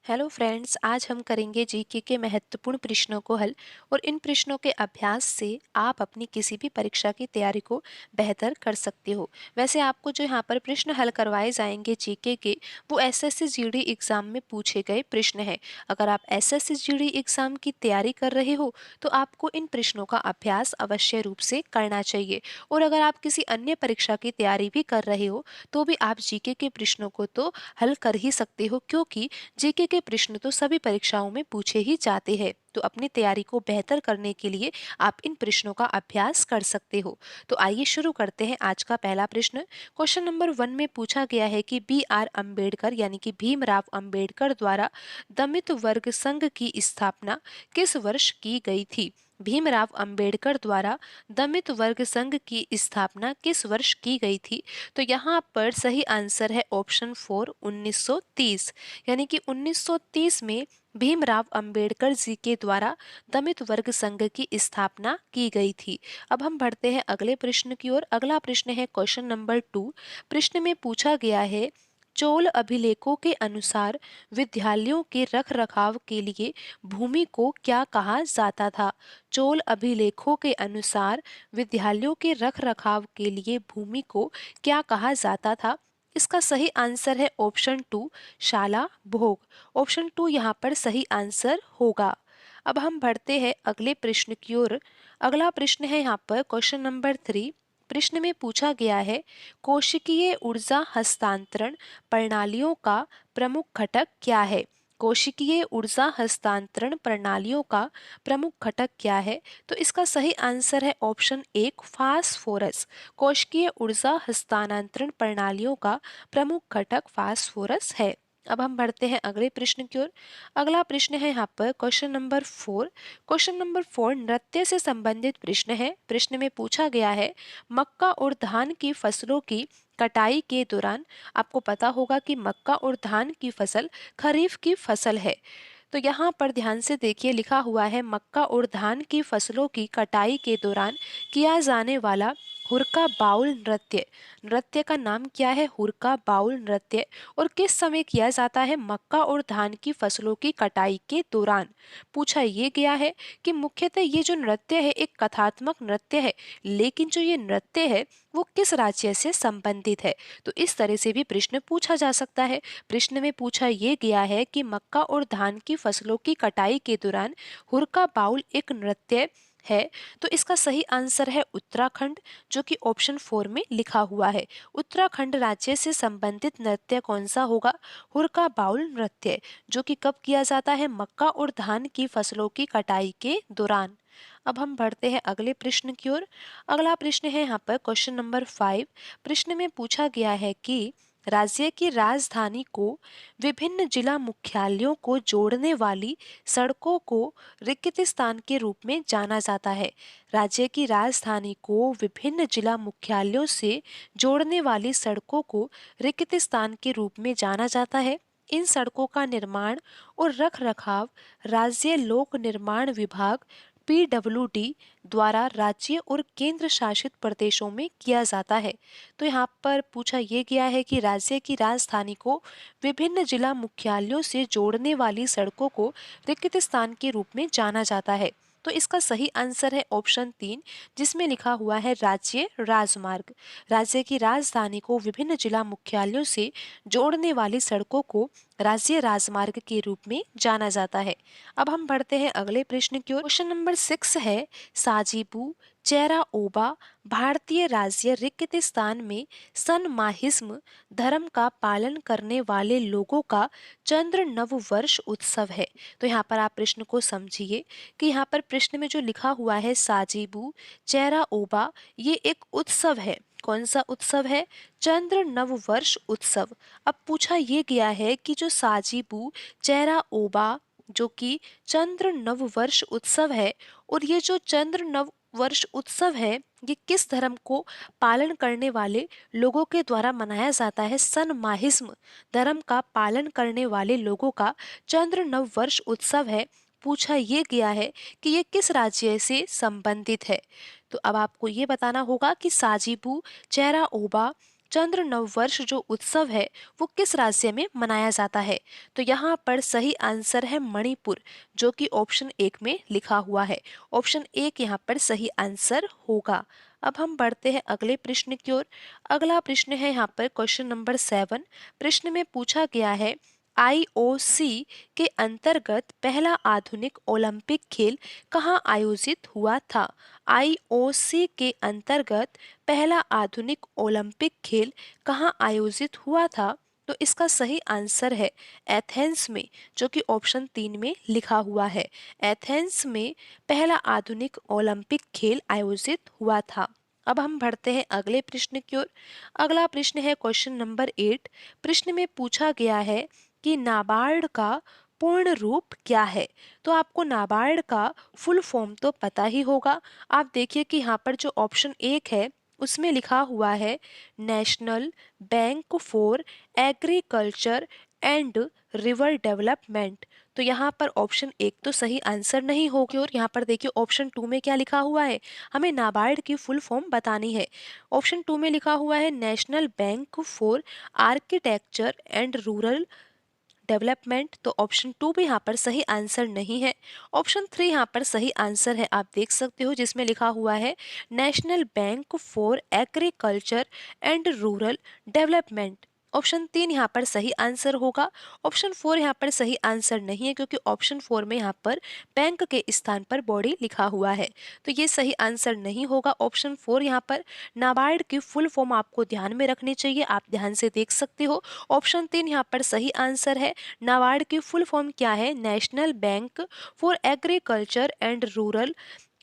Hello friends, आज हम करेंगे जीके के महत्वपूर्ण प्रश्नों को हल। और इन प्रश्नों के अभ्यास से आप अपनी किसी भी परीक्षा की तैयारी को बेहतर कर सकते हो। वैसे आपको जो यहाँ पर प्रश्न हल करवाए जाएंगे जीके के, वो एसएससी जीडी एग्जाम में पूछे गए प्रश्न है। अगर आप एसएससी जीडी एग्जाम की तैयारी कर रहे हो तो आपको इन प्रश्नों का अभ्यास अवश्य रूप से करना चाहिए। और अगर आप किसी अन्य परीक्षा की तैयारी भी कर रहे हो तो भी आप जीके के प्रश्नों को तो हल कर ही सकते हो, क्योंकि जीके के प्रश्न तो सभी परीक्षाओं में पूछे ही जाते हैं। तो अपनी तैयारी को बेहतर करने के लिए आप इन प्रश्नों का अभ्यास कर सकते हो। तो आइए शुरू करते हैं आज का पहला प्रश्न। क्वेश्चन नंबर 1 में पूछा गया है कि B.R. अम्बेडकर यानी कि भीमराव अम्बेडकर द्वारा दलित वर्ग संघ की स्थापना किस वर्ष की गई थी। भीमराव अम्बेडकर द्वारा दलित वर्ग संघ की स्थापना किस वर्ष की गई थी। तो यहाँ पर सही आंसर है ऑप्शन 4, 1930। यानी कि 1930 में भीमराव अंबेडकर जी के द्वारा दलित वर्ग संघ की स्थापना की गई थी। अब हम बढ़ते हैं अगले प्रश्न की ओर। अगला प्रश्न है क्वेश्चन नंबर 2। प्रश्न में पूछा गया है, चोल अभिलेखों के अनुसार विद्यालयों के रख रखाव के लिए भूमि को क्या कहा जाता था। चोल अभिलेखों के अनुसार विद्यालयों के रख रखाव के लिए भूमि को क्या कहा जाता था। इसका सही आंसर है ऑप्शन 2, शाला भोग। ऑप्शन 2 यहाँ पर सही आंसर होगा। अब हम बढ़ते हैं अगले प्रश्न की ओर। अगला प्रश्न है यहाँ पर क्वेश्चन नंबर 3। प्रश्न में पूछा गया है, कोशिकीय ऊर्जा हस्तांतरण प्रणालियों का प्रमुख घटक क्या है। कोशिकीय ऊर्जा हस्तांतरण प्रणालियों का प्रमुख घटक क्या है। तो इसका सही आंसर है ऑप्शन 1, फास्फोरस। कोशिकीय ऊर्जा हस्तांतरण प्रणालियों का प्रमुख घटक फास्फोरस है। अब हम बढ़ते हैं अगले प्रश्न की ओर। अगला प्रश्न है यहाँ पर क्वेश्चन नंबर 4। क्वेश्चन नंबर 4 नृत्य से संबंधित प्रश्न है। प्रश्न में पूछा गया है, मक्का और धान की फसलों की कटाई के दौरान, आपको पता होगा कि मक्का और धान की फसल खरीफ की फसल है। तो यहाँ पर ध्यान से देखिए, लिखा हुआ है मक्का और धान की फसलों की कटाई के दौरान किया जाने वाला हुरका बाउल नृत्य। नृत्य का नाम क्या है? हुरका बाउल नृत्य। और किस समय किया जाता है? मक्का और धान की फसलों की कटाई के दौरान। पूछा ये गया है कि मुख्यतः ये जो नृत्य है एक कथात्मक नृत्य है, लेकिन जो ये नृत्य है वो किस राज्य से संबंधित है। तो इस तरह से भी प्रश्न पूछा जा सकता है। प्रश्न में पूछा ये गया है कि मक्का और धान की फसलों की कटाई के दौरान हुरका बाउल एक नृत्य है। तो इसका सही आंसर है उत्तराखंड, जो कि ऑप्शन 4 में लिखा हुआ है। उत्तराखंड राज्य से संबंधित नृत्य कौन सा होगा? हुरका बाउल नृत्य, जो कि कब किया जाता है? मक्का और धान की फसलों की कटाई के दौरान। अब हम बढ़ते हैं अगले प्रश्न की ओर। अगला प्रश्न है यहाँ पर क्वेश्चन नंबर 5। प्रश्न में पूछा गया है कि राज्य की राजधानी को विभिन्न जिला मुख्यालयों को जोड़ने वाली सड़कों को रिक्त स्थान के रूप में जाना जाता है। राज्य की राजधानी को विभिन्न जिला मुख्यालयों से जोड़ने वाली सड़कों को रिक्त स्थान के रूप में जाना जाता है। इन सड़कों का निर्माण और रख रखाव राज्य लोक निर्माण विभाग पीडब्ल्यूडी द्वारा राज्य और केंद्र शासित प्रदेशों में किया जाता है। तो यहाँ पर पूछा ये गया है कि राज्य की राजधानी को विभिन्न जिला मुख्यालयों से जोड़ने वाली सड़कों को रिक्त स्थान के रूप में जाना जाता है। तो इसका सही आंसर है ऑप्शन 3, जिसमें लिखा हुआ है राज्य राजमार्ग। राज्य की राजधानी को विभिन्न जिला मुख्यालयों से जोड़ने वाली सड़कों को राज्य राजमार्ग के रूप में जाना जाता है। अब हम बढ़ते हैं अगले प्रश्न की ओर। क्वेश्चन नंबर 6 है, साजीबू चेरा ओबा भारतीय राज्य रिक्तिस्तान में सनमाहिस्म धर्म का पालन करने वाले लोगों का चंद्र नव वर्ष उत्सव है। तो यहाँ पर आप प्रश्न को समझिए कि यहाँ पर प्रश्न में जो लिखा हुआ है साजीबू चेरा ओबा, ये एक उत्सव है। कौन सा उत्सव है? चंद्र नव वर्ष उत्सव। अब पूछा ये गया है कि जो साजीबू चेरा ओबा, जो कि चंद्र नव वर्ष उत्सव है, और ये जो चंद्र नव वर्ष उत्सव है ये किस धर्म को पालन करने वाले लोगों के द्वारा मनाया जाता है? सनमाहिस्म धर्म का पालन करने वाले लोगों का चंद्र नव वर्ष उत्सव है। पूछा ये गया है कि ये किस राज्य से संबंधित है। तो अब आपको ये बताना होगा कि साजीबू चेरा ओबा चंद्र नववर्ष जो उत्सव है वो किस राज्य में मनाया जाता है? तो यहाँ पर सही आंसर है मणिपुर, जो कि ऑप्शन 1 में लिखा हुआ है। ऑप्शन 1 यहाँ पर सही आंसर होगा। अब हम बढ़ते हैं अगले प्रश्न की ओर। अगला प्रश्न है यहाँ पर क्वेश्चन नंबर 7। प्रश्न में पूछा गया है, आईओसी के अंतर्गत पहला आधुनिक ओलंपिक खेल कहाँ आयोजित हुआ था? आईओसी के अंतर्गत पहला आधुनिक ओलंपिक खेल कहाँ आयोजित हुआ था? तो इसका सही आंसर है एथेंस में, जो कि ऑप्शन 3 में लिखा हुआ है। एथेंस में पहला आधुनिक ओलंपिक खेल आयोजित हुआ था। अब हम बढ़ते हैं अगले प्रश्न की ओर। अगला प्रश्न है क्वेश्चन नंबर 8। प्रश्न में पूछा गया है कि नाबार्ड का पूर्ण रूप क्या है? तो आपको नाबार्ड का फुल फॉर्म तो पता ही होगा। आप देखिए कि यहाँ पर जो ऑप्शन 1 है उसमें लिखा हुआ है national bank for agriculture and river development. तो यहाँ पर ऑप्शन 1 तो सही आंसर नहीं होगी। और यहाँ पर देखिए ऑप्शन 2 में क्या लिखा हुआ है, हमें नाबार्ड की फुल फॉर्म बतानी है। ऑप्शन 2 में लिखा हुआ है national bank for architecture and rural development. तो ऑप्शन 2 भी यहाँ पर सही आंसर नहीं है। ऑप्शन 3 यहाँ पर सही आंसर है, आप देख सकते हो, जिसमें लिखा हुआ है national bank for agriculture and rural development. Option 3 यहाँ पर सही आंसर होगा। ऑप्शन 4 यहाँ पर सही आंसर नहीं है, क्योंकि ऑप्शन 4 में यहाँ पर बैंक के स्थान पर बॉडी लिखा हुआ है, तो ये सही आंसर नहीं होगा ऑप्शन 4। यहाँ पर नाबार्ड की फुल फॉर्म आपको ध्यान में रखनी चाहिए, आप ध्यान से देख सकते हो। ऑप्शन 3 यहाँ पर सही आंसर है। नाबार्ड की फुल फॉर्म क्या है? National bank for agriculture and rural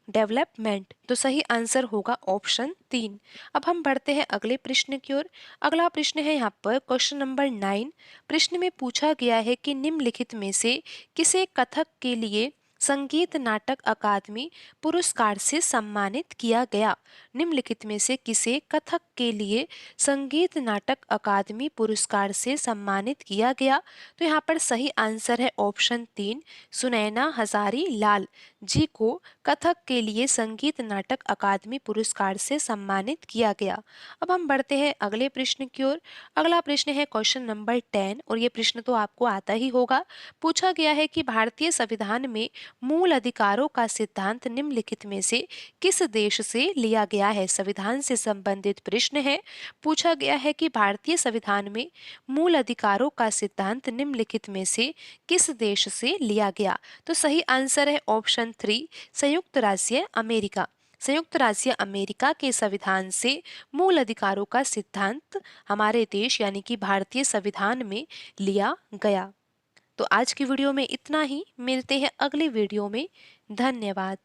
development. तो सही आंसर होगा ऑप्शन 3। अब हम बढ़ते हैं अगले प्रश्न की ओर। अगला प्रश्न है यहाँ पर क्वेश्चन नंबर 9। प्रश्न में पूछा गया है कि निम्नलिखित में से किसे कथक के लिए संगीत नाटक अकादमी पुरस्कार से सम्मानित किया गया? निम्नलिखित में से किसे कथक के लिए संगीत नाटक अकादमी पुरस्कार से सम्मानित किया गया? तो यहाँ पर सही आंसर है ऑप्शन 3, सुनैना हजारी लाल जी को कथक के लिए संगीत नाटक अकादमी पुरस्कार से सम्मानित किया गया। अब हम बढ़ते हैं अगले प्रश्न की ओर। अगला प्रश्न है क्वेश्चन नंबर 10, और ये प्रश्न तो आपको आता ही होगा। पूछा गया है कि भारतीय संविधान में मूल अधिकारों का सिद्धांत निम्नलिखित में से किस देश से लिया गया है? संविधान से संबंधित प्रश्न है। पूछा गया है कि भारतीय संविधान में मूल अधिकारों का सिद्धांत निम्नलिखित में से किस देश से लिया गया? तो सही आंसर है ऑप्शन 3, संयुक्त राज्य अमेरिका। संयुक्त राज्य अमेरिका के संविधान से मूल अधिकारों का सिद्धांत हमारे देश यानी कि भारतीय संविधान में लिया गया। तो आज की वीडियो में इतना ही, मिलते हैं अगली वीडियो में। धन्यवाद।